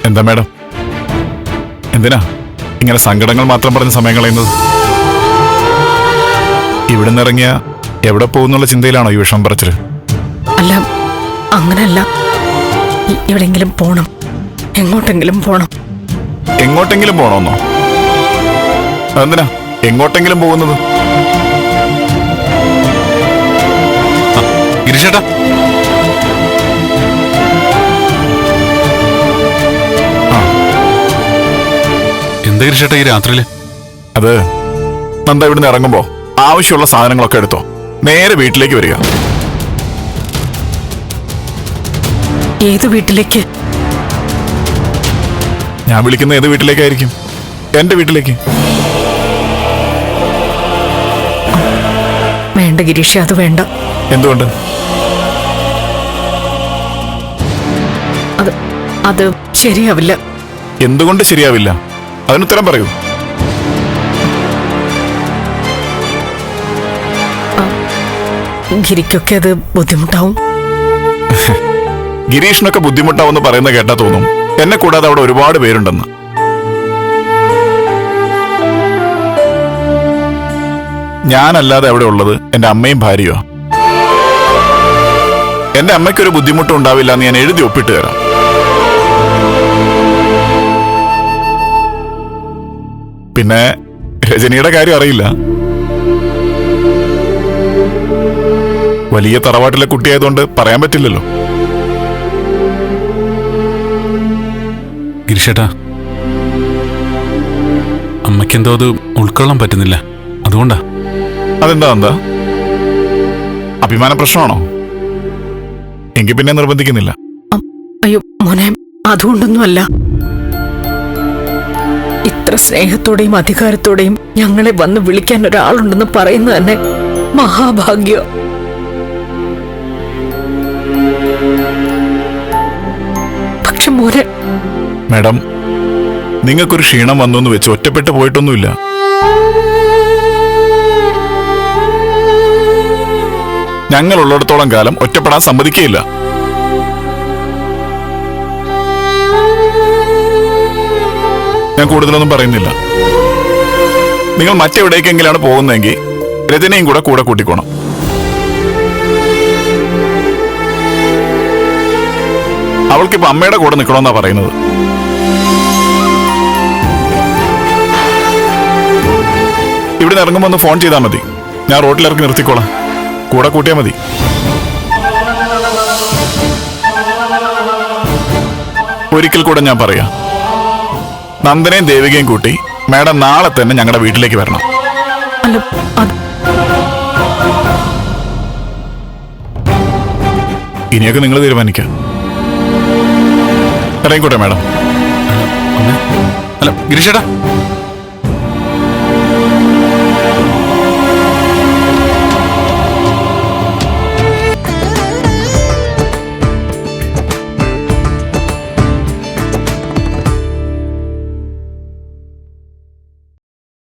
എന്താ മാഡം, എന്തിനാ ഇങ്ങനെ സങ്കടങ്ങൾ മാത്രം പറഞ്ഞ സമയം കളയുന്നത്? ഇവിടുന്ന് ഇറങ്ങിയ എവിടെ പോകുന്നുള്ള ചിന്തയിലാണോ ഈ വിഷമം പറച്ചത്? അല്ല, അങ്ങനല്ല. എവിടെങ്കിലും പോണം, എങ്ങോട്ടെങ്കിലും പോണം. എങ്ങോട്ടെങ്കിലും പോണോന്നോ? അതെന്തിനാ എങ്ങോട്ടെങ്കിലും പോകുന്നത്? ഗിരീഷേട്ടാ, എന്താ ഗിരീഷേട്ടാ ഈ രാത്രിയില്? അത് നന്ദ ഇവിടുന്ന് ഇറങ്ങുമ്പോ ആവശ്യമുള്ള സാധനങ്ങളൊക്കെ എടുത്തോ, നേരെ വീട്ടിലേക്ക് വരിക. ഏത് വീട്ടിലേക്ക്? ഞാൻ വിളിക്കുന്ന ഏത് വീട്ടിലേക്കായിരിക്കും? എന്റെ വീട്ടിലേക്ക്. വേണ്ട ഗിരീഷ, അത് വേണ്ട. എന്തുകൊണ്ട്? അത് ശരിയാവില്ല. എന്തുകൊണ്ട് ശരിയാവില്ല? അതിനുത്തരം പറയൂ. ഗിരിക്കൊക്കെ അത് ബുദ്ധിമുട്ടാവും. ഗിരീഷിനൊക്കെ ബുദ്ധിമുട്ടാവെന്ന് പറയുന്ന കേട്ടാ തോന്നും എന്നെ കൂടാതെ അവിടെ ഒരുപാട് പേരുണ്ടെന്ന്. ഞാനല്ലാതെ അവിടെ ഉള്ളത് എന്റെ അമ്മയും ഭാര്യയോ. എന്റെ അമ്മയ്ക്കൊരു ബുദ്ധിമുട്ടും ഉണ്ടാവില്ല എന്ന് ഞാൻ എഴുതി ഒപ്പിട്ട് തരാം. പിന്നെ രജനിയുടെ കാര്യം അറിയില്ല. വലിയ തറവാട്ടിലെ കുട്ടിയായതുകൊണ്ട് പറയാൻ പറ്റില്ലല്ലോ. ഗിരീഷേട്ടാ, അമ്മയ്ക്കെന്തോ അത് ഉൾക്കൊള്ളാൻ പറ്റുന്നില്ല, അതുകൊണ്ടാ. അതെന്താ അഭിമാന പ്രശ്നമാണോ? എങ്കിൽ പിന്നെ നിർബന്ധിക്കുന്നില്ല. അയ്യോ മോനെ, അതുകൊണ്ടൊന്നുമല്ല. ഇത്ര സ്നേഹത്തോടെയും അധികാരത്തോടെയും ഞങ്ങളെ വന്ന് വിളിക്കാൻ ഒരാളുണ്ടെന്ന് പറയുന്നത് തന്നെ മഹാഭാഗ്യം. പക്ഷെ മോനെ. മാഡം, നിങ്ങൾക്കൊരു ക്ഷീണം വന്നു എന്ന് വെച്ച് ഒറ്റപ്പെട്ടു പോയിട്ടൊന്നുമില്ല. ഞങ്ങൾ ഉള്ളിടത്തോളം കാലം ഒറ്റപ്പെടാൻ സമ്മതിക്കുകയില്ല. ഞാൻ കൂടുതലൊന്നും പറയുന്നില്ല. നിങ്ങൾ മറ്റെവിടേക്കെങ്കിലാണ് പോകുന്നതെങ്കിൽ രജനയും കൂടെ കൂട്ടിക്കോണം. അവൾക്കിപ്പോ അമ്മയുടെ കൂടെ നിൽക്കണമെന്നാ പറയുന്നത്. ഇവിടെ നിന്ന് ഇറങ്ങുമ്പോൾ ഒന്ന് ഫോൺ ചെയ്താൽ മതി, ഞാൻ റോട്ടിലിറക്കി നിർത്തിക്കോളാം. കൂടെ കൂട്ടിയാൽ മതി. ഒരിക്കൽ കൂടെ ഞാൻ പറയാം, നന്ദനയും ദേവികയും കൂട്ടി മാഡം നാളെ തന്നെ ഞങ്ങളുടെ വീട്ടിലേക്ക് വരണം. ഇനിയൊക്കെ നിങ്ങൾ തീരുമാനിക്കാം. ഇറങ്ങിക്കോട്ടെ മാഡം. അല്ല ഗിരീഷേട്ടാ,